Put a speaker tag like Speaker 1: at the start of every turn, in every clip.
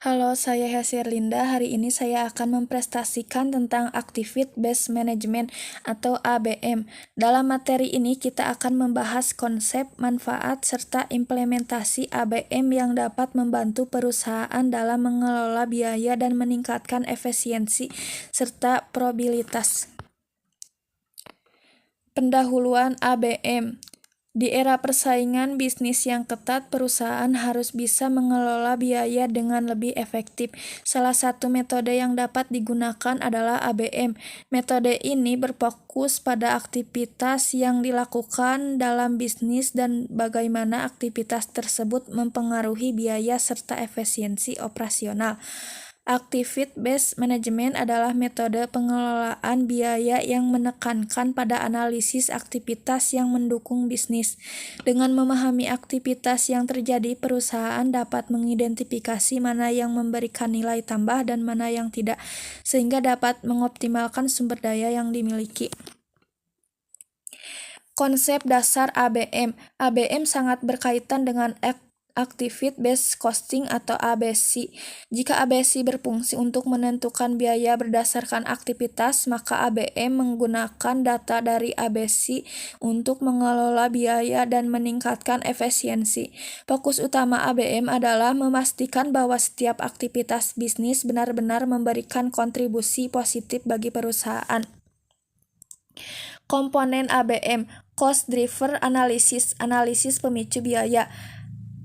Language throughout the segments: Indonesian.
Speaker 1: Halo, saya Linda. Hari ini saya akan mempresentasikan tentang Activity Based Management atau ABM. Dalam materi ini kita akan membahas konsep, manfaat, serta implementasi ABM yang dapat membantu perusahaan dalam mengelola biaya dan meningkatkan efisiensi serta probabilitas. Pendahuluan ABM. Di era persaingan bisnis yang ketat, perusahaan harus bisa mengelola biaya dengan lebih efektif. Salah satu metode yang dapat digunakan adalah ABM. Metode ini berfokus pada aktivitas yang dilakukan dalam bisnis dan bagaimana aktivitas tersebut mempengaruhi biaya serta efisiensi operasional. Activity-based management adalah metode pengelolaan biaya yang menekankan pada analisis aktivitas yang mendukung bisnis. Dengan memahami aktivitas yang terjadi, perusahaan dapat mengidentifikasi mana yang memberikan nilai tambah dan mana yang tidak, sehingga dapat mengoptimalkan sumber daya yang dimiliki. Konsep dasar ABM. ABM sangat berkaitan dengan Activity Based Costing atau ABC. Jika ABC berfungsi untuk menentukan biaya berdasarkan aktivitas, maka ABM menggunakan data dari ABC untuk mengelola biaya dan meningkatkan efisiensi. Fokus utama ABM adalah memastikan bahwa setiap aktivitas bisnis benar-benar memberikan kontribusi positif bagi perusahaan. Komponen ABM, Cost Driver Analysis, analisis pemicu biaya.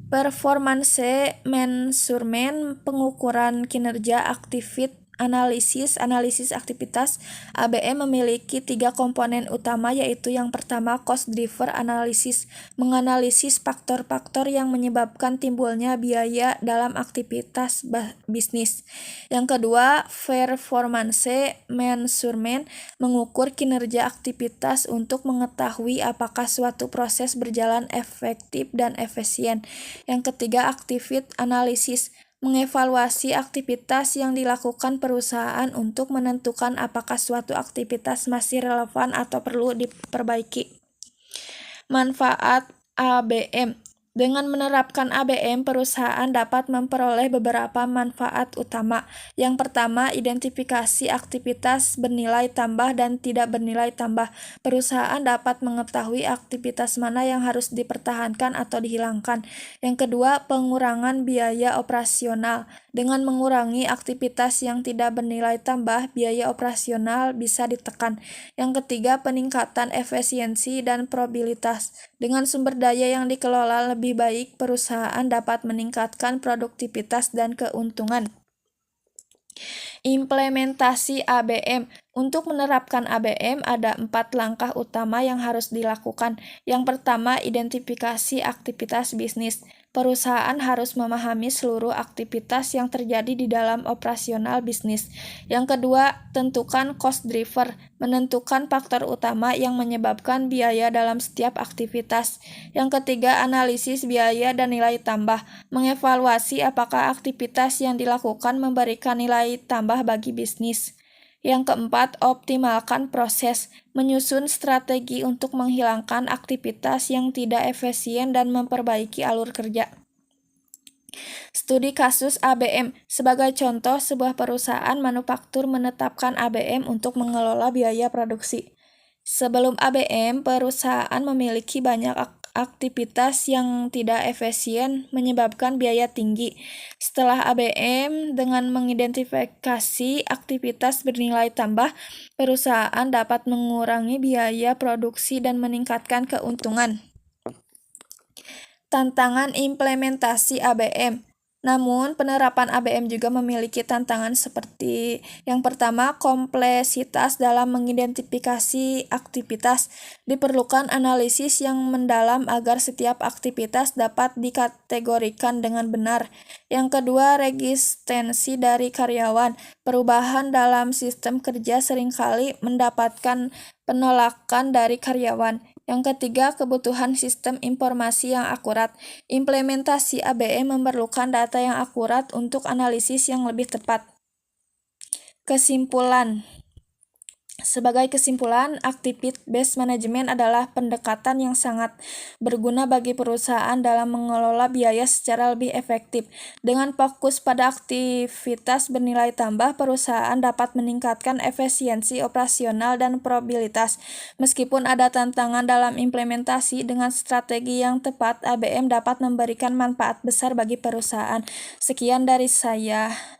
Speaker 1: Performance Measurement, pengukuran kinerja. Activity Analysis, analisis aktivitas. ABM memiliki 3 komponen utama, yaitu yang pertama Cost Driver Analysis, menganalisis faktor-faktor yang menyebabkan timbulnya biaya dalam aktivitas bisnis. Yang kedua Performance Measurement, mengukur kinerja aktivitas untuk mengetahui apakah suatu proses berjalan efektif dan efisien. Yang ketiga Activity Analysis, mengevaluasi aktivitas yang dilakukan perusahaan untuk menentukan apakah suatu aktivitas masih relevan atau perlu diperbaiki. Manfaat ABM. Dengan menerapkan ABM, perusahaan dapat memperoleh beberapa manfaat utama. Yang pertama, identifikasi aktivitas bernilai tambah dan tidak bernilai tambah. Perusahaan dapat mengetahui aktivitas mana yang harus dipertahankan atau dihilangkan. Yang kedua, pengurangan biaya operasional. Dengan mengurangi aktivitas yang tidak bernilai tambah, biaya operasional bisa ditekan. Yang ketiga, peningkatan efisiensi dan probabilitas. Dengan sumber daya yang dikelola lebih baik, perusahaan dapat meningkatkan produktivitas dan keuntungan. Implementasi ABM. Untuk menerapkan ABM, ada 4 langkah utama yang harus dilakukan. Yang pertama, identifikasi aktivitas bisnis. Perusahaan harus memahami seluruh aktivitas yang terjadi di dalam operasional bisnis. Yang kedua, tentukan cost driver, menentukan faktor utama yang menyebabkan biaya dalam setiap aktivitas. Yang ketiga, analisis biaya dan nilai tambah, mengevaluasi apakah aktivitas yang dilakukan memberikan nilai tambah bagi bisnis. Yang keempat, optimalkan proses, menyusun strategi untuk menghilangkan aktivitas yang tidak efisien dan memperbaiki alur kerja. Studi kasus ABM. Sebagai contoh, sebuah perusahaan manufaktur menetapkan ABM untuk mengelola biaya produksi. Sebelum ABM, perusahaan memiliki banyak aktivitas yang tidak efisien menyebabkan biaya tinggi. Setelah ABM, dengan mengidentifikasi aktivitas bernilai tambah, perusahaan dapat mengurangi biaya produksi dan meningkatkan keuntungan. Tantangan implementasi ABM. Namun, penerapan ABM juga memiliki tantangan seperti yang pertama, kompleksitas dalam mengidentifikasi aktivitas. Diperlukan analisis yang mendalam agar setiap aktivitas dapat dikategorikan dengan benar. Yang kedua, resistensi dari karyawan. Perubahan dalam sistem kerja seringkali mendapatkan penolakan dari karyawan. Yang ketiga, kebutuhan sistem informasi yang akurat. Implementasi ABM memerlukan data yang akurat untuk analisis yang lebih tepat. Kesimpulan, Sebagai kesimpulan, activity-based management adalah pendekatan yang sangat berguna bagi perusahaan dalam mengelola biaya secara lebih efektif. Dengan fokus pada aktivitas bernilai tambah, perusahaan dapat meningkatkan efisiensi operasional dan probabilitas. Meskipun ada tantangan dalam implementasi, dengan strategi yang tepat, ABM dapat memberikan manfaat besar bagi perusahaan. Sekian dari saya.